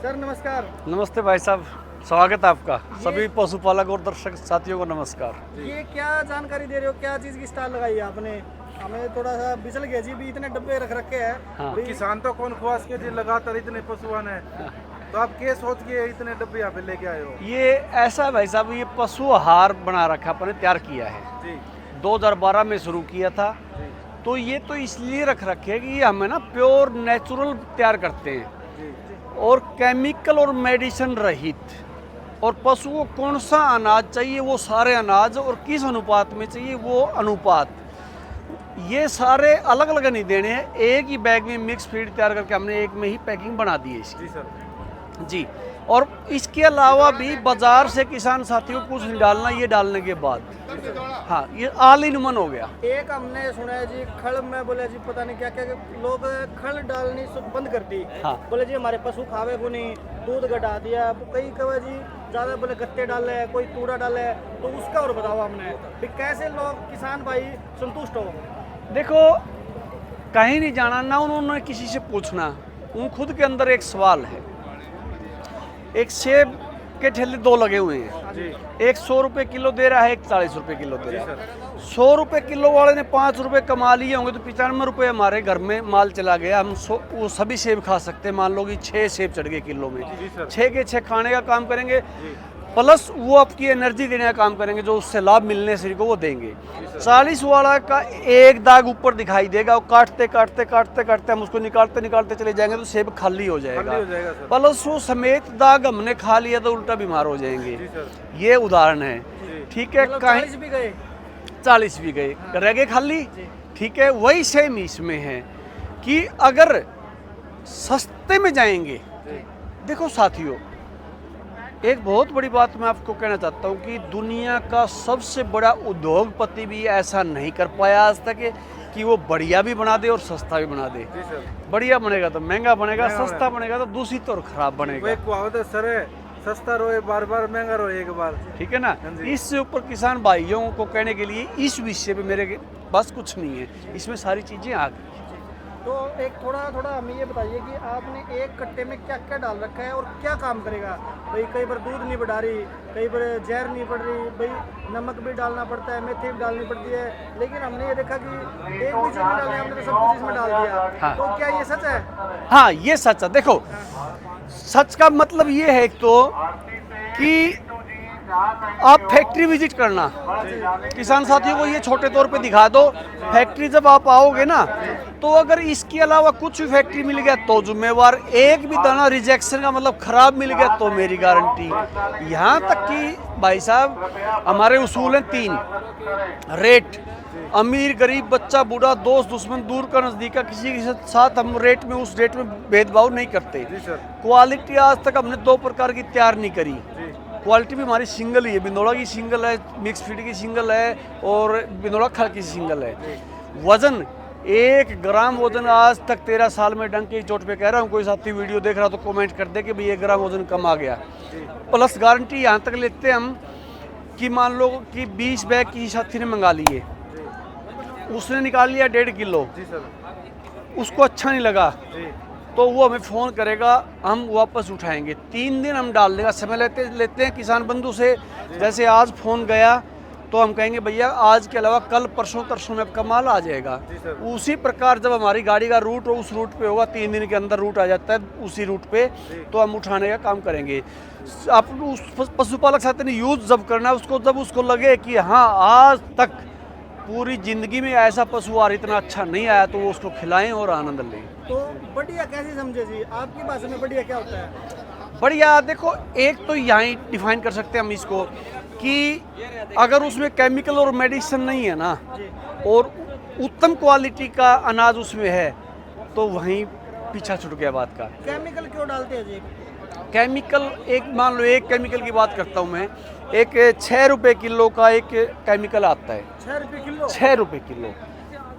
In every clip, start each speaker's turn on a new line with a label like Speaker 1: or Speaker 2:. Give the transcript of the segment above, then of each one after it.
Speaker 1: Sir नमस्कार।
Speaker 2: नमस्ते भाई साहब, स्वागत है आपका। सभी पशुपालक और दर्शक साथियों को नमस्कार।
Speaker 1: ये क्या जानकारी दे रहे हो, क्या चीज़ की स्टॉल लगाई है आपने? हमें थोड़ा सा बिचल गया जी, भी इतने डब्बे रख रखे हैं।
Speaker 2: हाँ।
Speaker 3: किसान तो कौन ख्वास के जी लगातार इतने पशुआन है, तो आप क्या सोच के इतने डब्बे यहाँ पे लेके आए हो?
Speaker 2: ये ऐसा है भाई साहब, ये पशु आहार बना रखा अपने तैयार किया है।
Speaker 3: जी
Speaker 2: 2012 में शुरू किया था।
Speaker 3: जी
Speaker 2: तो ये तो इसलिए रख रखे हैं कि ये हमें ना प्योर नेचुरल तैयार करते हैं
Speaker 3: जी
Speaker 2: और केमिकल और मेडिसिन रहित। और पशु को कौन सा अनाज चाहिए वो सारे अनाज, और किस अनुपात में चाहिए वो अनुपात, ये सारे अलग अलग नहीं देने हैं। एक ही बैग में मिक्स फीड तैयार करके हमने एक में ही पैकिंग बना दी है इसकी।
Speaker 3: जी सर।
Speaker 2: जी, और इसके अलावा भी बाजार से किसान साथियों को कुछ नहीं डालना, ये डालने के बाद हाँ ये ऑल इन वन हो गया।
Speaker 1: एक हमने सुना है जी, खल में बोले जी पता नहीं क्या क्या लोग खल डालनी बंद कर दी।
Speaker 2: हाँ।
Speaker 1: बोले जी हमारे पशु खावे को नहीं, दूध घटा दिया। कई कहा जी ज़्यादा बोले गत्ते डाले, कोई तूड़ा डाले, तो उसका और बताओ हमने भी कैसे लोग किसान भाई संतुष्ट हो।
Speaker 2: देखो, कहीं नहीं जाना ना उन्होंने किसी से पूछना, उन खुद के अंदर एक सवाल है। एक सेब के ठेले दो लगे हुए हैं,
Speaker 3: जी
Speaker 2: एक 100 रुपये किलो दे रहा है, एक 40 रुपये किलो दे
Speaker 3: जी
Speaker 2: रहा है।
Speaker 3: सर।
Speaker 2: 100 रुपये किलो वाले ने 5 रुपये कमा लिए होंगे, तो 95 रुपये हमारे घर में माल चला गया। हम वो सभी सेब खा सकते हैं। मान लो कि 6 सेब चढ़ गए किलो में,
Speaker 3: जी सर।
Speaker 2: 6 के 6 खाने का काम करेंगे,
Speaker 3: जी
Speaker 2: प्लस वो आपकी एनर्जी देने का काम करेंगे, जो उससे लाभ मिलने शरीर को वो देंगे। 40 वाला का एक दाग ऊपर दिखाई देगा, वो काटते काटते काटते काटते हम उसको निकालते निकालते चले जाएंगे तो सेब खाली हो जाएगा।
Speaker 3: खाली हो जाएगा सर।
Speaker 2: प्लस वो समेत दाग हमने खा लिया तो उल्टा बीमार हो जाएंगे।
Speaker 3: जी सर।
Speaker 2: ये उदाहरण है।
Speaker 3: जी
Speaker 2: ठीक है,
Speaker 1: मतलब
Speaker 2: कहीं
Speaker 1: 40 भी गए।
Speaker 2: 40 भी गए, रह गए खाली।
Speaker 1: जी।
Speaker 2: ठीक है, वही सेम इसमें है कि अगर सस्ते में जाएंगे। देखो साथियों, एक बहुत बड़ी बात मैं आपको कहना चाहता हूँ कि दुनिया का सबसे बड़ा उद्योगपति भी ऐसा नहीं कर पाया आज तक कि वो बढ़िया भी बना दे और सस्ता भी बना दे।
Speaker 3: जी सर।
Speaker 2: बढ़िया बनेगा तो महंगा बनेगा,
Speaker 3: महंगा
Speaker 2: सस्ता बनेगा तो दूषित और खराब
Speaker 3: वो
Speaker 2: बनेगा।
Speaker 3: एक कहावत है सर, है सस्ता रोए बार बार, महंगा रोए एक बार।
Speaker 2: ठीक है ना।
Speaker 3: हाँ जी।
Speaker 2: इससे ऊपर किसान भाइयों को कहने के लिए इस विषय पे मेरे पास कुछ नहीं है, इसमें सारी चीज़ें आ गई।
Speaker 1: तो एक थोड़ा थोड़ा हमें ये बताइए कि आपने एक कट्टे में क्या क्या डाल रखा है और क्या काम करेगा भाई। कई बार दूध नहीं बढ़ा रही, कई बार जहर नहीं पड़ रही, भाई नमक भी डालना पड़ता है, मेथी भी डालनी पड़ती है, लेकिन हमने ये देखा कि एक भी चीज़ नहीं डाली, हमने तो सब कुछ इसमें डाल दिया।
Speaker 2: हाँ।
Speaker 1: तो क्या ये सच है?
Speaker 2: हाँ, ये सच है। देखो, सच का मतलब ये है एक तो कि आप फैक्ट्री विजिट करना, किसान साथियों को ये छोटे तौर पे दिखा दो। फैक्ट्री जब आप आओगे ना, तो अगर इसके अलावा कुछ भी फैक्ट्री मिल गया तो जिम्मेवार, एक भी दाना रिजेक्शन का मतलब खराब मिल गया तो मेरी गारंटी। यहाँ तक कि भाई साहब हमारे उसूल हैं 3 रेट, अमीर गरीब बच्चा बूढ़ा दोस्त दुश्मन दूर का नज़दीक का, किसी के साथ हम रेट में उस रेट में भेदभाव नहीं करते।
Speaker 3: जी सर।
Speaker 2: क्वालिटी आज तक हमने 2 प्रकार की तैयार नहीं करी।
Speaker 3: जी
Speaker 2: क्वालिटी भी हमारी सिंगल ही है, बिंदोड़ा की सिंगल है, मिक्स फीड की सिंगल है और बिंदोड़ा खल की सिंगल है। वजन 1 ग्राम वजन आज तक 13 साल में डंके की चोट पे कह रहा हूँ, कोई साथी वीडियो देख रहा तो कमेंट कर दे कि भाई 1 ग्राम वजन कम आ गया। प्लस गारंटी यहाँ तक लेते हैं हम कि मान लो कि 20 बैग किसी साथी ने मंगा लिए, उसने निकाल लिया 1.5 किलो,
Speaker 3: जी सर।
Speaker 2: उसको अच्छा नहीं लगा
Speaker 3: जी
Speaker 2: तो वो हमें फ़ोन करेगा, हम वापस उठाएंगे। 3 दिन हम डालने का समय लेते हैं किसान बंधु से। जैसे आज फ़ोन गया तो हम कहेंगे भैया आज के अलावा कल परसों तरसों में आपका माल आ जाएगा।
Speaker 3: जी सर।
Speaker 2: उसी प्रकार जब हमारी गाड़ी का रूट हो, उस रूट पे होगा, 3 दिन के अंदर रूट आ जाता है उसी रूट पे, तो हम उठाने का काम करेंगे। आप उस पशुपालक साथी ने यूज़ जब करना है उसको, जब उसको लगे कि हाँ आज तक पूरी ज़िंदगी में ऐसा पशु आहार इतना अच्छा नहीं आया, तो वो उसको खिलाएं और आनंद लें।
Speaker 1: तो बढ़िया कैसे समझे जी, आपकी भाषा में बढ़िया क्या होता है?
Speaker 2: बढ़िया देखो, एक तो यहाँ ही डिफाइन कर सकते हैं हम इसको कि अगर उसमें केमिकल और मेडिसिन नहीं है ना, और उत्तम क्वालिटी का अनाज उसमें है, तो वहीं पीछा छूट गया बात का।
Speaker 1: केमिकल क्यों डालते हैं जी?
Speaker 2: केमिकल, एक मान लो एक केमिकल की बात करता हूँ मैं, एक 6 रुपये किलो का एक केमिकल आता है।
Speaker 1: 6 रुपये किलो?
Speaker 2: 6 रुपये किलो।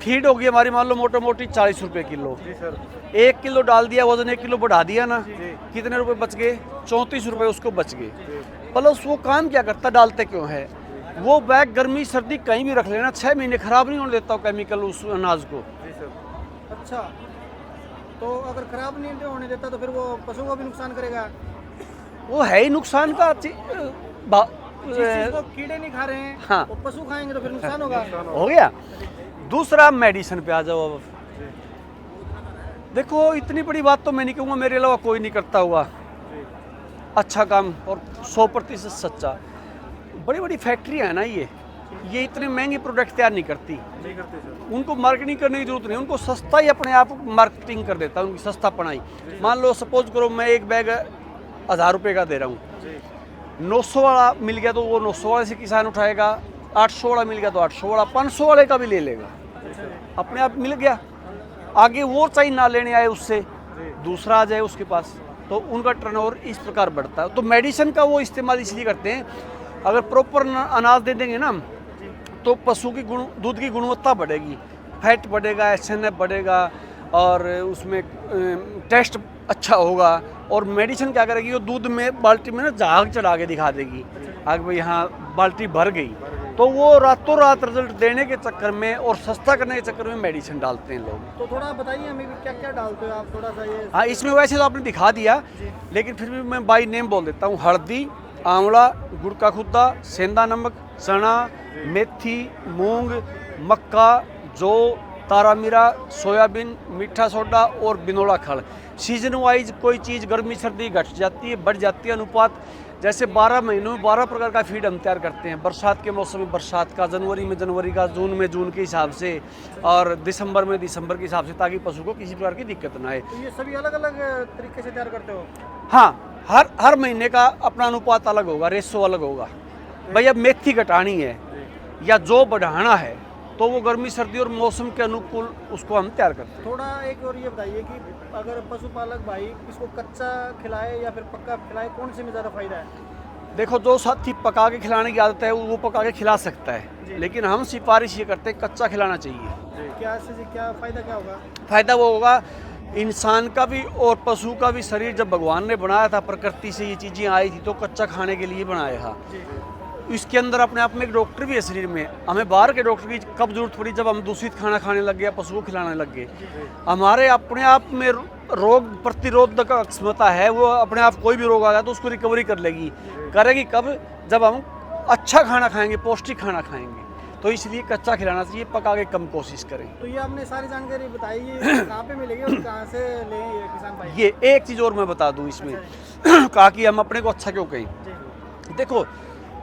Speaker 2: फीड होगी हमारी मान लो मोटा मोटी 40 रुपये किलो।
Speaker 3: जी सर।
Speaker 2: 1 किलो डाल दिया, वजन 1 किलो बढ़ा दिया ना,
Speaker 3: जी
Speaker 2: कितने रुपए बच गए? 34 रुपये उसको बच गए। प्लस वो काम क्या करता, डालते क्यों है? वो बैग गर्मी सर्दी कहीं भी रख लेना, 6 महीने खराब नहीं होने देता केमिकल उस अनाज को।
Speaker 3: जी सर।
Speaker 1: अच्छा, तो अगर खराब नहीं होने देता तो फिर वो पशु को भी नुकसान करेगा।
Speaker 2: वो है ही नुकसान का
Speaker 1: जिस चीज को कीड़े नहीं खा रहे हैं
Speaker 2: हाँ।
Speaker 1: वो पशु खाएंगे तो फिर नुकसान होगा।
Speaker 2: हो गया। दूसरा मेडिसिन पे आ जाओ अब। देखो इतनी बड़ी बात तो मैं नहीं कहूँगा, मेरे अलावा कोई नहीं करता हुआ अच्छा काम और 100% सच्चा। बड़ी बड़ी फैक्ट्रियाँ हैं ना, ये इतने महंगे प्रोडक्ट तैयार नहीं करती।
Speaker 3: नहीं करते सर।
Speaker 2: उनको मार्केटिंग करने की जरूरत नहीं, उनको सस्ता ही अपने आप मार्केटिंग कर देता है, उनकी सस्ता पढ़ाई। मान लो सपोज करो मैं एक बैग 1000 रुपये का दे रहा हूँ,
Speaker 3: जी
Speaker 2: 900 वाला मिल गया तो वो 900 वाले से किसान उठाएगा, 800 वाला मिल गया तो 800 वाला, 500 वाले का भी ले लेगा, अपने आप मिल गया। आगे वो चाहे ना लेने आए उससे दूसरा आ जाए उसके पास, तो उनका टर्नओवर इस प्रकार बढ़ता है। तो मेडिसिन का वो इस्तेमाल इसलिए करते हैं, अगर प्रॉपर अनाज दे देंगे ना तो पशु की दूध की गुणवत्ता बढ़ेगी, फैट बढ़ेगा, एसएनएफ बढ़ेगा और उसमें टेस्ट अच्छा होगा। और मेडिसिन क्या करेगी, वो दूध में बाल्टी में ना झाग चढ़ा के दिखा देगी, आगे भाई यहाँ बाल्टी भर गई। तो वो रातों रात रिजल्ट देने के चक्कर में और सस्ता करने के चक्कर में मेडिसिन डालते हैं लोग।
Speaker 1: तो थोड़ा बताइए हमें कि क्या क्या डालते हो आप, थोड़ा सा ये।
Speaker 2: हाँ, इसमें वैसे तो आपने दिखा दिया, लेकिन फिर भी मैं बाई नेम बोल देता हूँ। हल्दी, आंवला, गुड़ का खुद्दा, सेंधा नमक, चना, मेथी, मूंग, मक्का, जौ, तारा मीरा, सोयाबीन, मीठा सोडा और बिनोला खल। सीजन वाइज कोई चीज़ गर्मी सर्दी घट जाती है, बढ़ जाती है अनुपात। जैसे 12 महीनों में 12 प्रकार का फीड हम तैयार करते हैं। बरसात के मौसम में बरसात का, जनवरी में जनवरी का, जून में जून के हिसाब से और दिसंबर में दिसंबर के हिसाब से, ताकि पशु को किसी प्रकार की दिक्कत ना आए।
Speaker 1: तो ये सभी अलग अलग तरीके से तैयार करते हो?
Speaker 2: हाँ, हर महीने का अपना अनुपात अलग होगा, रेशो अलग होगा। भाई अब मेथी घटानी है या जो बढ़ाना है तो वो गर्मी सर्दी और मौसम के अनुकूल उसको हम तैयार करते हैं।
Speaker 1: थोड़ा एक और ये बताइए कि अगर पशुपालक भाई इसको कच्चा खिलाए या फिर पक्का खिलाए, कौन से में ज़्यादा फायदा है?
Speaker 2: देखो, जो साथी पका के खिलाने की आदत है वो पका के खिला सकता है, लेकिन हम सिफारिश ये करते हैं कच्चा खिलाना चाहिए।
Speaker 1: क्या से क्या फायदा क्या होगा?
Speaker 2: फायदा वो होगा, इंसान का भी और पशु का भी शरीर जब भगवान ने बनाया था, प्रकृति से ये चीज़ें आई थी तो कच्चा खाने के लिए बनाया था। इसके अंदर अपने आप में एक डॉक्टर भी है शरीर में। हमें बाहर के डॉक्टर की कब जरूरत पड़ी, जब हम दूषित खाना खाने लग गए, पशु को खिलाने लग गए। हमारे अपने आप में रोग प्रतिरोधक क्षमता है, वो अपने आप कोई भी रोग आ गया तो उसको रिकवरी कर लेगी। करेगी कब? जब हम अच्छा खाना खाएंगे, पौष्टिक खाना खाएंगे। तो इसलिए कच्चा खिलाना चाहिए, पका के कम कोशिश करें।
Speaker 1: तो ये आपने सारी जानकारी बताई, ये कहाँ पे मिलेगी और कहाँ से लें ये किसान भाई?
Speaker 2: ये एक चीज़ और मैं बता दूं इसमें, कहा कि हम अपने को अच्छा क्यों कहें। देखो,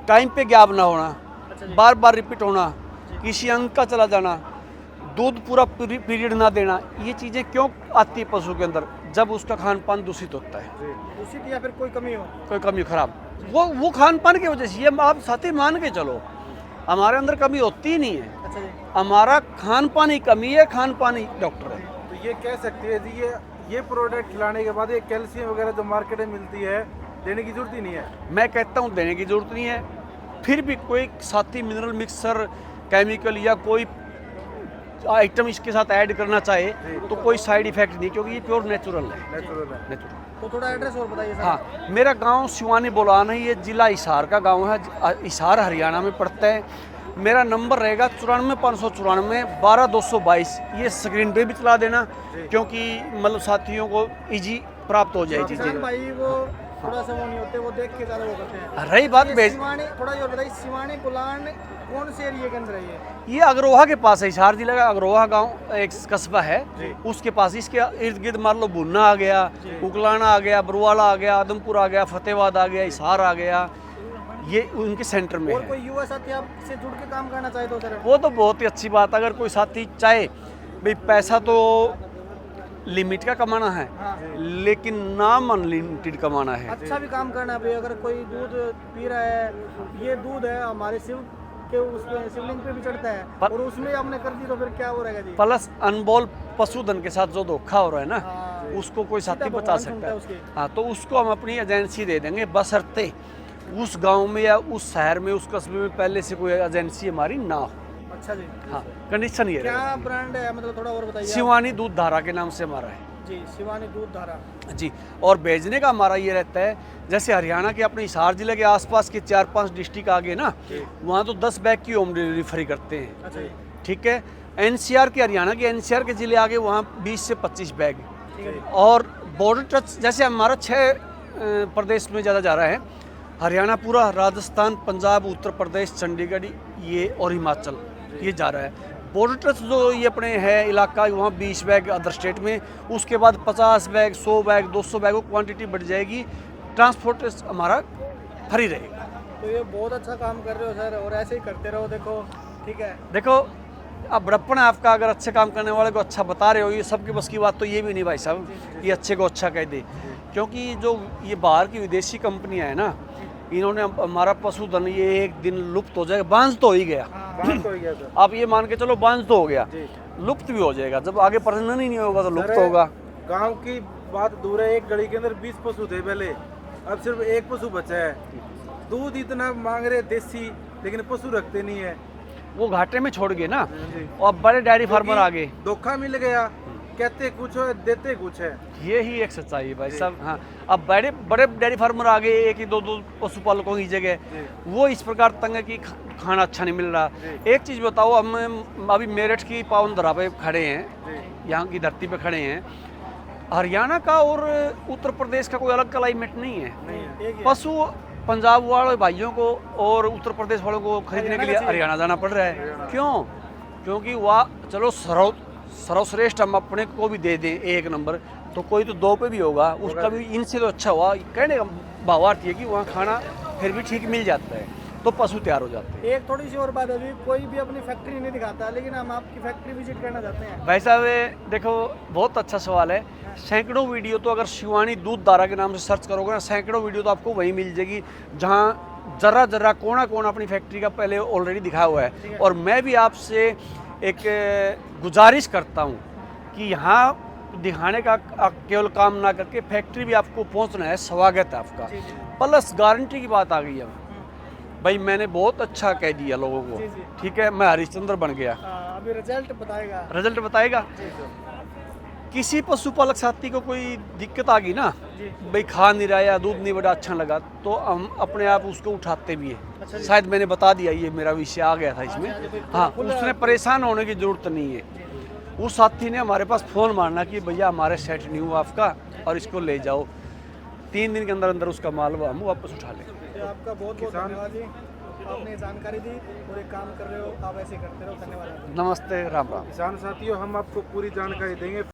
Speaker 2: टाइम पे गैप ना होना, बार बार रिपीट होना, किसी अंक का चला जाना, दूध पूरा पीरियड ना देना, ये चीज़ें क्यों आती है पशु के अंदर? जब उसका खान पान दूषित होता है,
Speaker 1: दूषित या फिर कोई कमी हो,
Speaker 2: कोई कमी खराब, वो खान पान की वजह से। ये आप साथी मान के चलो, हमारे अंदर कमी होती ही नहीं है।
Speaker 1: अच्छा जी।
Speaker 2: हमारा खान पान ही कमी है, खान पान ही डॉक्टर है।
Speaker 3: तो ये कह सकते हैं जी, ये प्रोडक्ट खिलाने के बाद ये कैल्शियम वगैरह जो मार्केट में मिलती है, देने की जरूरत ही नहीं है।
Speaker 2: मैं कहता हूँ देने की जरूरत नहीं है। फिर भी कोई साथी मिनरल मिक्सर, केमिकल या कोई आइटम इसके साथ ऐड करना चाहे तो कोई साइड इफेक्ट नहीं, क्योंकि ये प्योर नेचुरल है।
Speaker 3: नेचुरल है।
Speaker 1: तो थोड़ा एड्रेस और बताइए सर।
Speaker 2: हाँ, मेरा गांव सिवानी बोलान है, ये जिला हिसार का गांव है, हिसार हरियाणा में पड़ता है। मेरा नंबर रहेगा 94 594 12 222। ये स्क्रीन पे भी चला देना, क्योंकि मतलब साथियों को इजी प्राप्त हो जाए
Speaker 1: किसान
Speaker 2: चीज़ें।
Speaker 1: भाई वो थोड़ा सा वो नहीं होते, वो देख के ज़्यादा वो करते हैं।
Speaker 2: रही बात
Speaker 1: ये
Speaker 2: भेज,
Speaker 1: सिवानी, थोड़ा ये और बताइए, सिवानी बुलान कौन से एरिया के अंदर है ये?
Speaker 2: ये अग्रोहा के पास है, हिसार जिले का अग्रोहा गांव एक कस्बा है, उसके पास। इसके इर्द गिर्द मान लो भुन्ना आ गया, उकलाना आ गया, बरुवाला आ गया, आदमपुर आ गया, फतेहाबाद आ गया, हिसार आ गया, ये उनके सेंटर में
Speaker 1: और
Speaker 2: है।
Speaker 1: कोई युवा साथी आपसे जुड़ के काम करना चाहे तो सर?
Speaker 2: वो तो बहुत ही अच्छी बात। अगर कोई साथी चाहे, भाई पैसा तो लिमिट का कमाना है, लेकिन नाम अनलिमिटेड कमाना है।
Speaker 1: अच्छा भी काम करना है भाई। अगर कोई दूध पी रहा है, ये दूध है हमारे शिव के, उसमें शिवलिंग पे भी चढ़ता है, और उसमें आपने कर दी तो फिर क्या हो रहेगा जी?
Speaker 2: प्लस अनमोल पशुधन के साथ जो धोखा हो रहा है ना,
Speaker 1: हाँ,
Speaker 2: उसको कोई साथी
Speaker 1: सीधा
Speaker 2: बचा
Speaker 1: भगवान
Speaker 2: सकता
Speaker 1: सुनता
Speaker 2: है।
Speaker 1: है उसके।
Speaker 2: हाँ, तो उसको हम अपनी एजेंसी दे देंगे, बशर्ते उस गांव में या उस शहर में, उस कस्बे में पहले से कोई एजेंसी हमारी ना हो।
Speaker 1: अच्छा जी।
Speaker 2: हाँ, कंडीशन ये
Speaker 1: क्या
Speaker 2: रहेगा।
Speaker 1: ब्रांड है, मतलब थोड़ा और बताइए आप।
Speaker 2: शिवानी दूध धारा के नाम से हमारा है
Speaker 1: जी, शिवानी दूध धारा
Speaker 2: जी। और भेजने का हमारा ये रहता है, जैसे हरियाणा के अपने हिसार जिले के आसपास के 4-5 डिस्ट्रिक्ट आगे ना, वहाँ तो 10 बैग की होम डिलीवरी फ्री करते हैं।
Speaker 1: अच्छा जी।
Speaker 2: ठीक है। एनसीआर के, हरियाणा के एनसीआर के जिले आगे, वहाँ 20 से 25 बैग। और बॉर्डर टच जैसे हमारा 6 प्रदेश में ज़्यादा जा रहा है, हरियाणा पूरा, राजस्थान, पंजाब, उत्तर प्रदेश, चंडीगढ़ ये और हिमाचल ये जा रहा है। बॉर्डर टच जो ये अपने है इलाका, वहाँ 20 बैग अदर स्टेट में, उसके बाद 50 बैग, 100 बैग, 200 बैग वो क्वांटिटी बढ़ जाएगी, ट्रांसपोर्ट हमारा फ्री रहेगा।
Speaker 1: तो ये बहुत अच्छा काम कर रहे हो सर, और ऐसे ही करते रहो। देखो ठीक है,
Speaker 2: देखो अब बड़प्पन है आपका, अगर अच्छे काम करने वाले को अच्छा बता रहे हो, ये सबकी बस की बात तो ये भी नहीं भाई साहब, ये अच्छे को अच्छा कह दे, क्योंकि जो ये बाहर की विदेशी कंपनियां हैं ना, इन्होंने हमारा पशुधन ये एक दिन लुप्त हो जाएगा, बांझ तो हो ही गया,
Speaker 3: बात तो हो गया सर।
Speaker 2: आप ये मान के चलो बांझ तो हो गया,
Speaker 3: जी।
Speaker 2: लुप्त भी हो जाएगा, जब आगे प्रजनन ही नहीं होगा तो लुप्त
Speaker 3: सर,
Speaker 2: होगा।
Speaker 3: गांव की बात दूर है, एक गली के अंदर 20 पशु थे पहले, अब सिर्फ एक पशु बचा है। दूध इतना मांग रहे देसी, लेकिन पशु रखते नहीं है।
Speaker 2: वो घाटे में छोड़ गए ना,
Speaker 3: जी।
Speaker 2: और बड़े डेयरी फार्मर आ गए।
Speaker 3: धोखा मिल गया, कहते कुछ है देते कुछ है।
Speaker 2: ये ही एक सच्चाई है भाई साहब। हाँ, अब बड़े बड़े डेयरी फार्मर आ गए, एक ही दो पशुपालकों की जगह, वो इस प्रकार तंग है कि खाना अच्छा नहीं मिल रहा। एक चीज़ बताओ, हम अभी मेरठ की पावन धरा पे खड़े हैं, यहाँ की धरती पे खड़े हैं, हरियाणा का और उत्तर प्रदेश का कोई अलग क्लाइमेट नहीं है। पशु पंजाब वाले भाइयों को और उत्तर प्रदेश वालों को खरीदने के लिए हरियाणा जाना पड़ रहा है। क्यों? क्योंकि वह चलो सर्वश्रेष्ठ हम अपने को भी दे दें एक नंबर, तो कोई तो 2 पे भी होगा, उसका भी इनसे तो अच्छा हुआ। कहने का भावार्थ है कि वहाँ खाना फिर भी ठीक मिल जाता है, तो पशु तैयार हो जाते हैं।
Speaker 1: एक थोड़ी सी और बात, अभी कोई भी अपनी फैक्ट्री नहीं दिखाता, लेकिन हम आपकी फैक्ट्री विजिट करना चाहते हैं।
Speaker 2: भाई साहब देखो, बहुत अच्छा सवाल है। सैकड़ों वीडियो तो अगर शिवानी दूध दारा के नाम से सर्च करोगे ना, सैकड़ों वीडियो तो आपको वहीं मिल जाएगी, जहाँ जरा जरा कोना कोना अपनी फैक्ट्री का पहले ऑलरेडी दिखाया हुआ है। और मैं भी आपसे एक गुजारिश करता हूँ कि यहाँ दिखाने का केवल काम ना करके फैक्ट्री भी आपको पहुँचना है, स्वागत है आपका। प्लस गारंटी की बात आ गई है भाई, मैंने बहुत अच्छा कह दिया लोगों को, ठीक है, मैं हरिश्चंद्र बन गया।
Speaker 1: अभी रिजल्ट बताएगा,
Speaker 2: रिजल्ट बताएगा। किसी पशुपालक साथी को कोई दिक्कत आ गई ना, भाई खा नहीं रहा या दूध नहीं बड़ा अच्छा लगा, तो हम अपने आप उसको उठाते भी है। शायद मैंने बता दिया, ये मेरा विषय आ गया था इसमें। हाँ, उसने परेशान होने की जरूरत नहीं है। उस साथी ने हमारे पास फ़ोन मारना कि भैया हमारे सेट नहीं हुआ आपका, और इसको ले जाओ, 3 दिन के अंदर अंदर उसका माल हम वापस उठा लें।
Speaker 1: आपका बहुत बहुत धन्यवाद जी, आपने जानकारी दी और एक काम कर रहे हो, आप ऐसे करते रहो। धन्यवाद।
Speaker 2: नमस्ते, राम राम।
Speaker 3: किसान साथियों, हम आपको पूरी जानकारी देंगे।